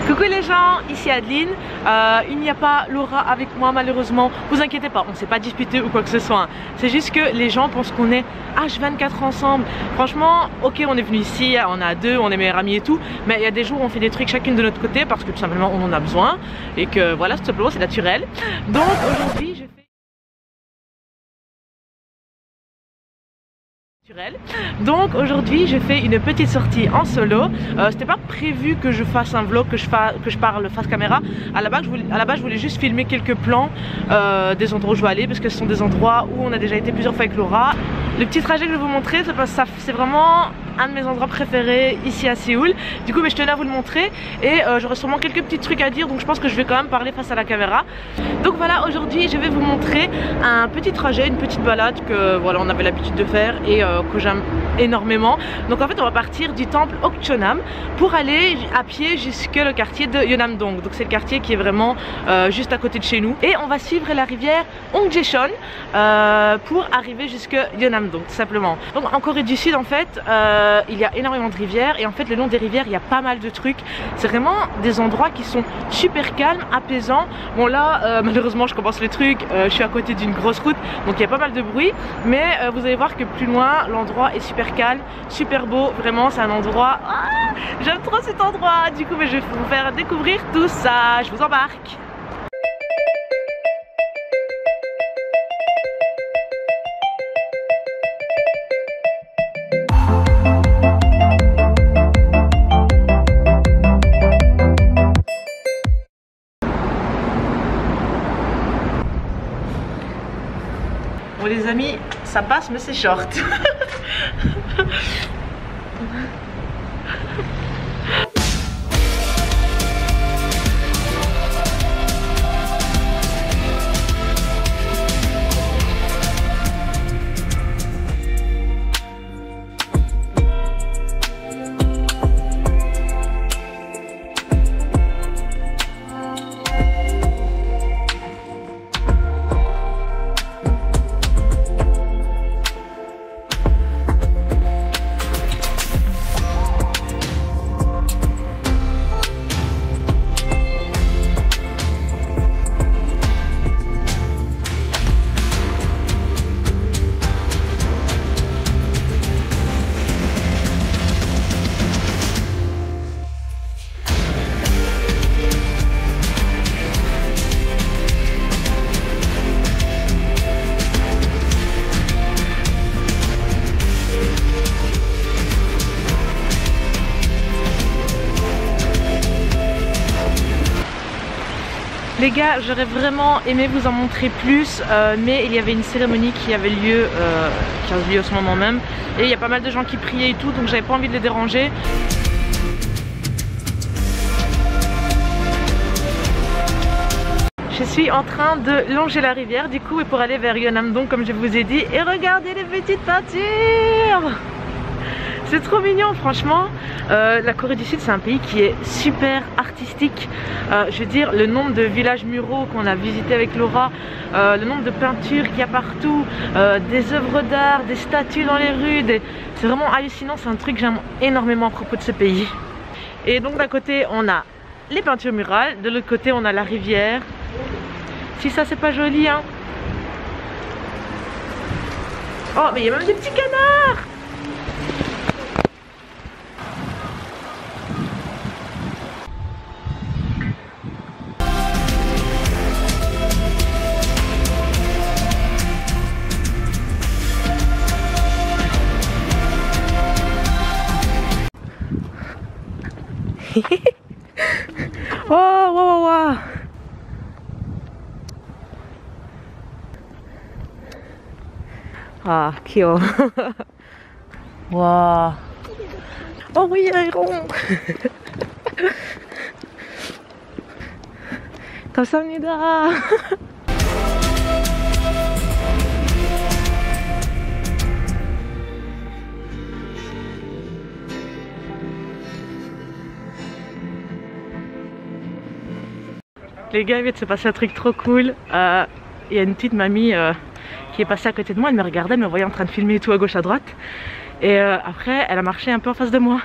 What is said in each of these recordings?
Coucou les gens, ici Adeline. Il n'y a pas Laura avec moi malheureusement. Vous inquiétez pas, on ne s'est pas disputé ou quoi que ce soit. Hein. C'est juste que les gens pensent qu'on est H24 ensemble. Franchement, ok, on est venu ici, on est à deux, on est meilleurs amis et tout. Mais il y a des jours où on fait des trucs chacune de notre côté parce que tout simplement on en a besoin. Et que voilà, tout simplement c'est naturel. Donc aujourd'hui, je fais... Donc aujourd'hui je fais une petite sortie en solo. C'était pas prévu que je fasse un vlog, que je parle face caméra. À la base je voulais juste filmer quelques plans des endroits où je vais aller, parce que ce sont des endroits où on a déjà été plusieurs fois avec Laura. Le petit trajet que je vais vous montrer, c'est vraiment un de mes endroits préférés ici à Séoul. Du coup je tenais à vous le montrer et j'aurai sûrement quelques petits trucs à dire, donc je pense que je vais quand même parler face à la caméra. Donc voilà, aujourd'hui je vais vous montrer un petit trajet, une petite balade que voilà on avait l'habitude de faire et que j'aime énormément. Donc en fait on va partir du temple Okcheonam pour aller à pied jusque le quartier de Yeonam-dong. Donc c'est le quartier qui est vraiment juste à côté de chez nous. Et on va suivre la rivière Hongjaecheon pour arriver jusque Yeonam-dong tout simplement. Donc en Corée du Sud en fait il y a énormément de rivières et en fait le long des rivières il y a pas mal de trucs. C'est vraiment des endroits qui sont super calmes, apaisants. Bon là malheureusement je commence le truc, je suis à côté d'une grosse route donc il y a pas mal de bruit, mais vous allez voir que plus loin l'endroit est super calme, super beau, vraiment c'est un endroit, j'aime trop cet endroit. Du coup je vais vous faire découvrir tout ça, je vous embarque. Bon les amis, ça passe mais c'est short. Les gars, j'aurais vraiment aimé vous en montrer plus, mais il y avait une cérémonie qui avait lieu à ce moment même. Et il y a pas mal de gens qui priaient et tout, donc j'avais pas envie de les déranger. Je suis en train de longer la rivière du coup et pour aller vers Yeonam-dong comme je vous ai dit. Et regardez les petites peintures! C'est trop mignon franchement. La Corée du Sud c'est un pays qui est super artistique. Je veux dire le nombre de villages muraux qu'on a visités avec Laura, le nombre de peintures qu'il y a partout, des œuvres d'art, des statues dans les rues, c'est vraiment hallucinant, c'est un truc que j'aime énormément à propos de ce pays. Et donc d'un côté on a les peintures murales, de l'autre côté on a la rivière. Si ça c'est pas joli hein. Oh mais il y a même des petits canards. Oh, wow, wow, wow. Ah, 귀여워. 와. oui, aéron. 감사합니다. Les gars, il vient de se passer un truc trop cool. Il y a une petite mamie qui est passée à côté de moi, elle me regardait, elle me voyait en train de filmer et tout à gauche à droite. Et après, elle a marché un peu en face de moi.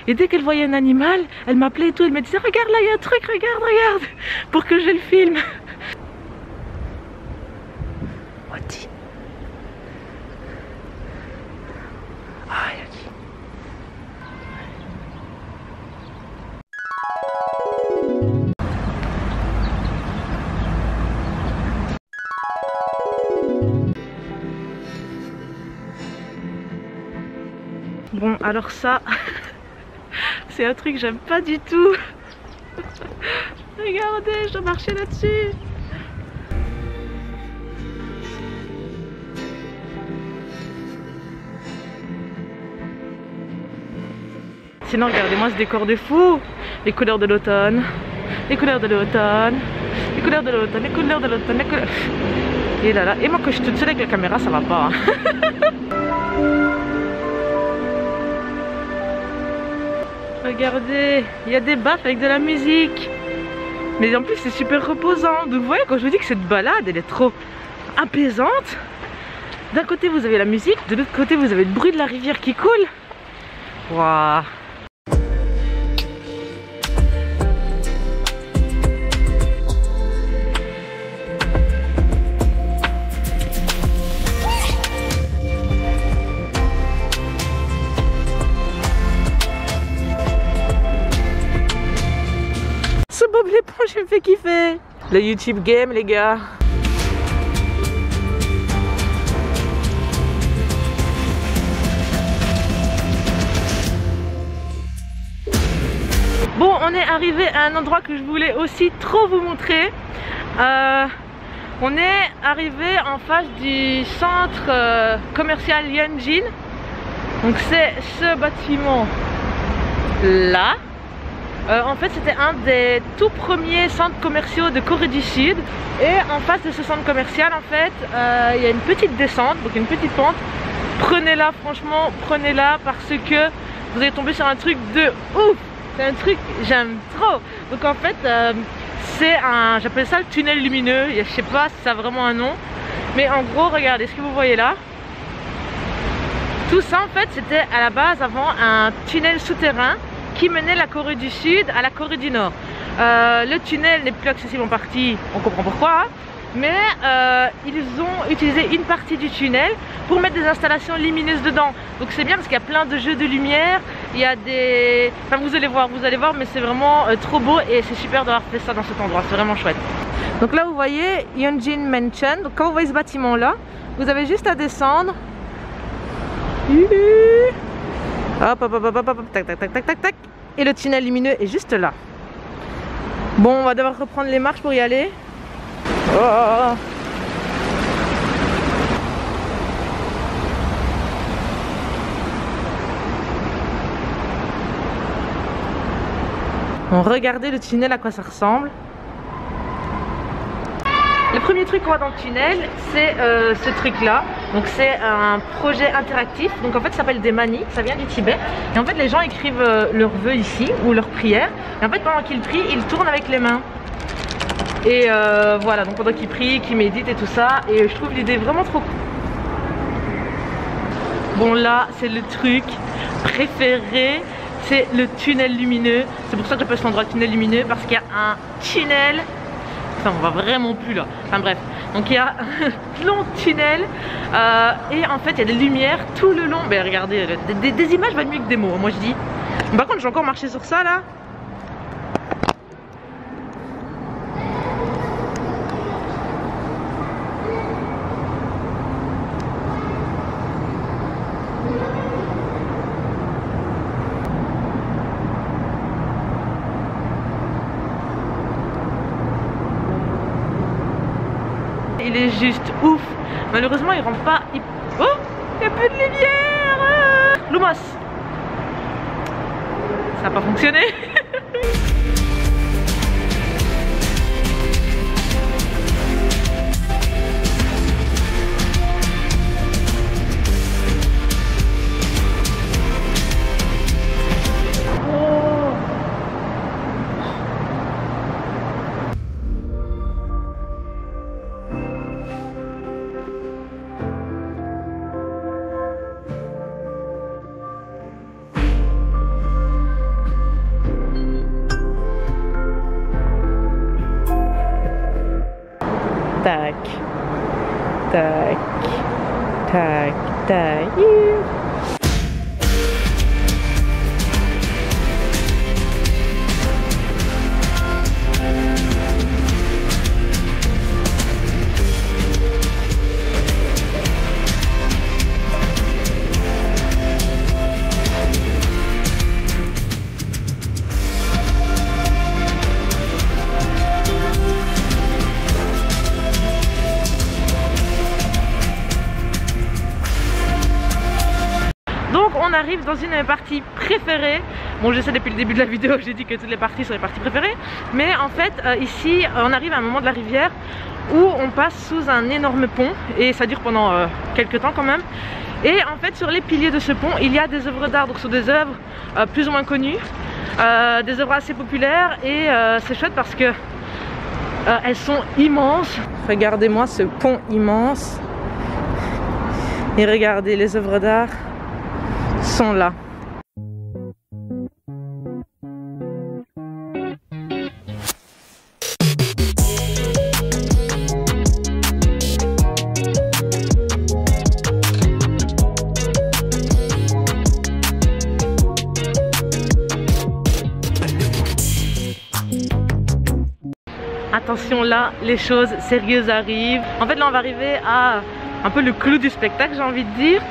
Et dès qu'elle voyait un animal, elle m'appelait et tout. Elle me disait, regarde là, il y a un truc, regarde, regarde, pour que je le filme. Oti. Ah, Oti. Bon, alors ça, c'est un truc que j'aime pas du tout. Regardez, je dois marcher là-dessus. Sinon, regardez-moi ce décor de fou. Les couleurs de l'automne, les couleurs de l'automne, les couleurs de l'automne, les couleurs de l'automne, les couleurs... Et là là, et moi quand je suis toute seule avec la caméra, ça va pas. Regardez, il y a des baffes avec de la musique. Mais en plus c'est super reposant. Donc vous voyez, quand je vous dis que cette balade elle est trop apaisante. D'un côté vous avez la musique, de l'autre côté vous avez le bruit de la rivière qui coule. Waouh. Ce Bob l'éponge il me fait kiffer. Le YouTube game les gars. Bon, on est arrivé à un endroit que je voulais aussi trop vous montrer. On est arrivé en face du centre commercial Yunjin. Donc c'est ce bâtiment là. En fait c'était un des tout premiers centres commerciaux de Corée du Sud. Et en face de ce centre commercial en fait il y a une petite descente, donc une petite pente. Prenez-la franchement, prenez-la parce que vous allez tomber sur un truc de ouf. C'est un truc j'aime trop. Donc en fait c'est un, j'appelle ça le tunnel lumineux. Je sais pas si ça a vraiment un nom. Mais en gros regardez ce que vous voyez là. Tout ça en fait c'était à la base avant un tunnel souterrain qui menait la Corée du Sud à la Corée du Nord. Le tunnel n'est plus accessible en partie, on comprend pourquoi. Mais ils ont utilisé une partie du tunnel pour mettre des installations lumineuses dedans. Donc c'est bien parce qu'il y a plein de jeux de lumière. Il y a des... Enfin vous allez voir, mais c'est vraiment trop beau et c'est super d'avoir fait ça dans cet endroit, c'est vraiment chouette. Donc là vous voyez Yunjin Mansion. Donc quand vous voyez ce bâtiment là, vous avez juste à descendre. Hop, hop, hop, hop, hop, hop, tac, tac, tac, tac, tac, tac. Et le tunnel lumineux est juste là. Bon, on va devoir reprendre les marches pour y aller. Oh. Bon, regardez le tunnel à quoi ça ressemble. Le premier truc qu'on voit dans le tunnel, c'est ce truc là. Donc c'est un projet interactif. Donc en fait ça s'appelle des manies, ça vient du Tibet. Et en fait les gens écrivent leurs vœux ici ou leurs prières. Et en fait pendant qu'ils prient, ils tournent avec les mains. Et voilà, donc pendant qu'ils prient, qu'ils méditent et tout ça. Et je trouve l'idée vraiment trop cool. Bon là c'est le truc préféré. C'est le tunnel lumineux. C'est pour ça que j'appelle cet endroit le tunnel lumineux. Parce qu'il y a un tunnel. Enfin, on va vraiment plus là. Enfin bref. Donc il y a un long tunnel. Et en fait il y a des lumières tout le long. Mais regardez, des images valent mieux que des mots. Moi je dis. Par contre j'ai encore marché sur ça là. Il est juste ouf. Malheureusement il rentre pas. Oh, il n'y a plus de lumière. Lumos. Ça n'a pas fonctionné. Tac. Tac. Tac. Tac. Donc on arrive dans une de mes parties préférées. Bon, je sais depuis le début de la vidéo, j'ai dit que toutes les parties sont les parties préférées. Mais en fait, ici, on arrive à un moment de la rivière où on passe sous un énorme pont. Et ça dure pendant quelques temps quand même. Et en fait, sur les piliers de ce pont, il y a des œuvres d'art. Donc ce sont des œuvres plus ou moins connues, des œuvres assez populaires. Et c'est chouette parce que elles sont immenses. Regardez-moi ce pont immense. Et regardez, les œuvres d'art sont là. Attention là, les choses sérieuses arrivent. En fait là on va arriver à un peu le clou du spectacle, j'ai envie de dire.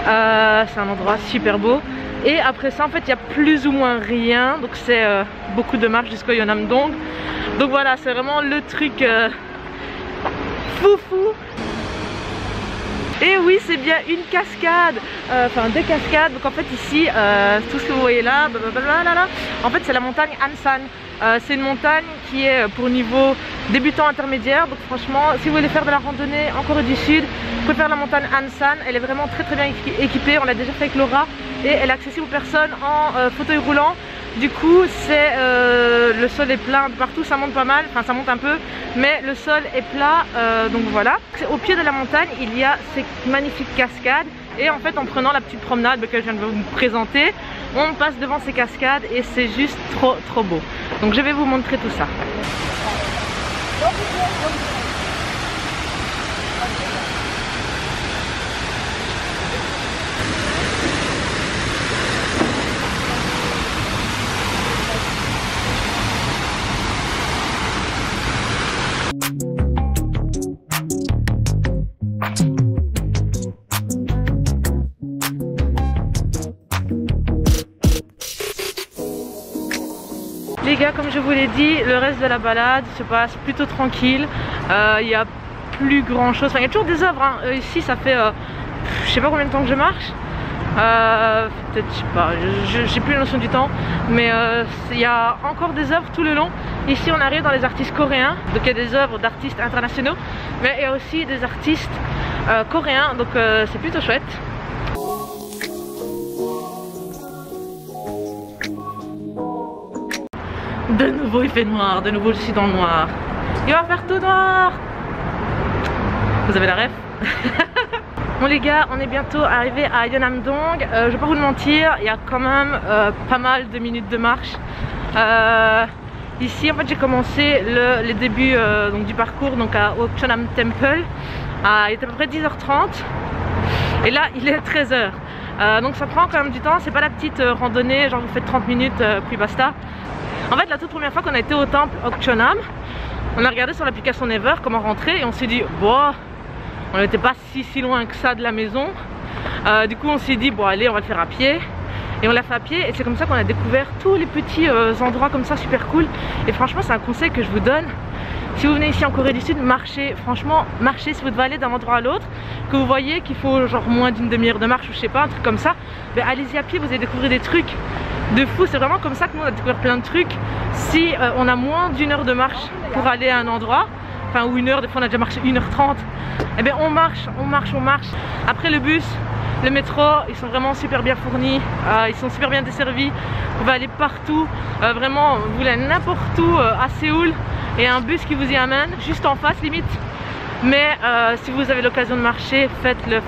C'est un endroit super beau. Et après ça en fait il y a plus ou moins rien. Donc c'est beaucoup de marches jusqu'au Yeonam-dong. Donc voilà, c'est vraiment le truc foufou. Et oui, c'est bien une cascade, enfin des cascades. Donc en fait ici, tout ce que vous voyez là, blablabla, en fait c'est la montagne Ansan. C'est une montagne qui est pour niveau débutant intermédiaire. Donc franchement, si vous voulez faire de la randonnée en Corée du Sud, vous pouvez faire la montagne Ansan. Elle est vraiment très bien équipée. On l'a déjà fait avec Laura et elle est accessible aux personnes en fauteuil roulant. Du coup, le sol est plat partout, ça monte pas mal, enfin ça monte un peu, mais le sol est plat, donc voilà. Au pied de la montagne, il y a ces magnifiques cascades et en fait en prenant la petite promenade que je viens de vous présenter, on passe devant ces cascades et c'est juste trop beau. Donc je vais vous montrer tout ça. Les gars, comme je vous l'ai dit, le reste de la balade se passe plutôt tranquille. Il y a plus grand chose, enfin il y a toujours des œuvres hein. Ici ça fait je sais pas combien de temps que je marche, peut-être je sais pas, j'ai plus la notion du temps, mais il y a encore des œuvres tout le long. Ici on arrive dans les artistes coréens, donc il y a des œuvres d'artistes internationaux, mais il y a aussi des artistes coréens, donc c'est plutôt chouette. De nouveau il fait noir, de nouveau je suis dans le noir. Il va faire tout noir. Vous avez la ref? Bon les gars, on est bientôt arrivé à Yeonam-dong. Je vais pas vous le mentir, il y a quand même pas mal de minutes de marche. Ici en fait j'ai commencé les débuts donc, du parcours donc au Cheonam Temple. Il était à peu près 10h30 et là il est 13h. Donc ça prend quand même du temps, c'est pas la petite randonnée genre vous faites 30 minutes puis basta. En fait la toute première fois qu'on a été au temple Okcheonam, on a regardé sur l'application Never comment rentrer et on s'est dit bon, on n'était pas si loin que ça de la maison. Du coup on s'est dit bon allez on va le faire à pied. Et on l'a fait à pied et c'est comme ça qu'on a découvert tous les petits endroits comme ça super cool. Et franchement c'est un conseil que je vous donne. Si vous venez ici en Corée du Sud, marchez, franchement marchez. Si vous devez aller d'un endroit à l'autre, que vous voyez qu'il faut genre moins d'une demi-heure de marche ou je sais pas, un truc comme ça, ben allez-y à pied, vous allez découvrir des trucs de fou. C'est vraiment comme ça que nous on a découvert plein de trucs. Si on a moins d'une heure de marche pour aller à un endroit, enfin ou une heure, des fois on a déjà marché 1h30, et bien on marche. Après le bus, le métro, ils sont vraiment super bien fournis, ils sont super bien desservis. Vous pouvez aller partout, vraiment vous voulez n'importe où à Séoul et un bus qui vous y amène juste en face limite. Mais si vous avez l'occasion de marcher, faites-le.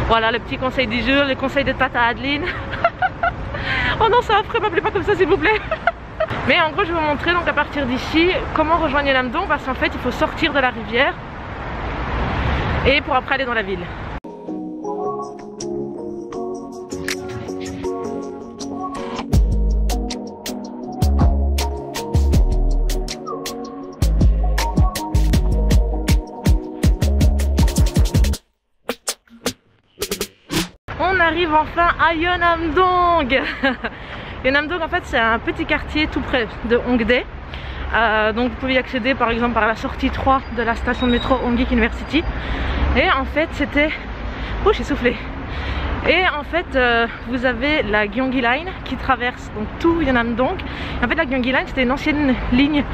Voilà le petit conseil du jour, le conseil de Tata Adeline. Oh non c'est affreux, m'appelez pas comme ça s'il vous plaît. Mais en gros je vais vous montrer donc à partir d'ici comment rejoindre Yeonam-dong, parce qu'en fait il faut sortir de la rivière et pour après aller dans la ville. On arrive enfin à Yeonam-dong. Yeonam-dong en fait c'est un petit quartier tout près de Hongdae. Donc vous pouvez y accéder par exemple par la sortie 3 de la station de métro Hongik University. Et en fait c'était... Oh j'ai soufflé. Et en fait vous avez la Gyeonggi Line qui traverse donc tout Yeonam-dong. En fait la Gyeonggi Line c'était une ancienne ligne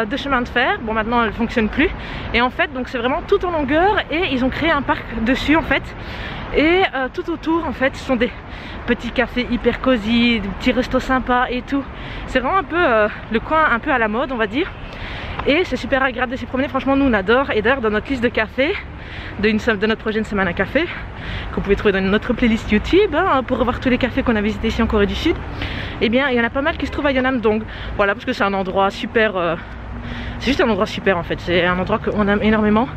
de chemin de fer. Bon maintenant elle ne fonctionne plus. Et en fait donc c'est vraiment tout en longueur et ils ont créé un parc dessus en fait. Et tout autour en fait ce sont des petits cafés hyper cosy, des petits restos sympas et tout. C'est vraiment un peu le coin un peu à la mode on va dire. Et c'est super agréable de s'y promener, franchement nous on adore. Et d'ailleurs dans notre liste de cafés de notre prochaine semaine à café que vous pouvez trouver dans notre playlist YouTube hein, pour revoir tous les cafés qu'on a visités ici en Corée du Sud, et bien il y en a pas mal qui se trouvent à Yeonam-dong. Voilà, parce que c'est un endroit super c'est juste un endroit super en fait, c'est un endroit qu'on aime énormément.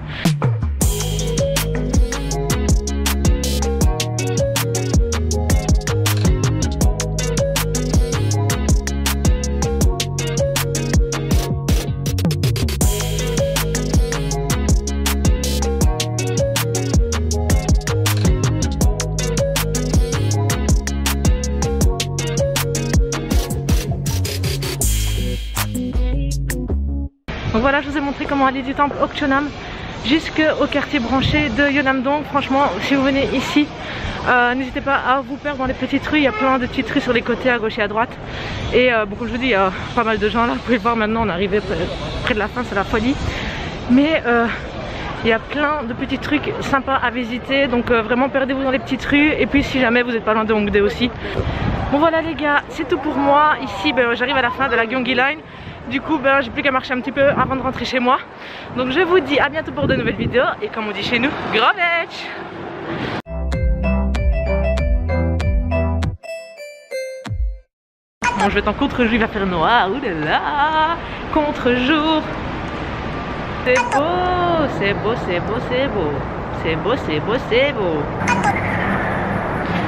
Donc voilà, je vous ai montré comment aller du temple Okchonam jusqu'au quartier branché de Yeonam-dong. Franchement, si vous venez ici, n'hésitez pas à vous perdre dans les petites rues. Il y a plein de petites rues sur les côtés à gauche et à droite. Et bon, comme je vous dis, il y a pas mal de gens là. Vous pouvez voir maintenant, on est arrivé près de la fin, c'est la folie. Mais il y a plein de petits trucs sympas à visiter. Donc vraiment, perdez-vous dans les petites rues. Et puis si jamais vous n'êtes pas loin de Hongdae aussi. Bon voilà les gars, c'est tout pour moi. Ici, j'arrive à la fin de la Gyeonggi Line. Du coup, j'ai plus qu'à marcher un petit peu avant de rentrer chez moi. Donc je vous dis à bientôt pour de nouvelles vidéos. Et comme on dit chez nous, gros bitch. Bon, je vais être en contre-jour, il va faire noir. Ouh là là, contre-jour. C'est beau, c'est beau, c'est beau, c'est beau. C'est beau, c'est beau, c'est beau.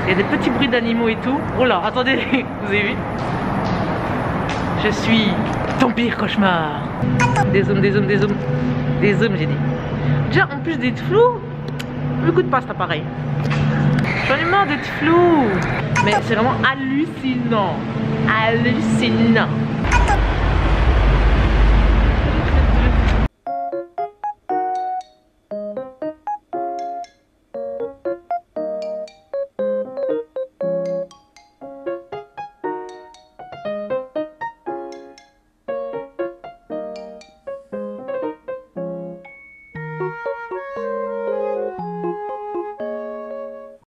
Il y a des petits bruits d'animaux et tout. Oh là, attendez, vous avez vu? Je suis vampire cauchemar. Des zooms, des zooms, des zooms. Des zooms, j'ai dit. Déjà, en plus d'être flou, le coup de pas cet appareil. J'en ai marre d'être flou. Mais c'est vraiment hallucinant. Hallucinant.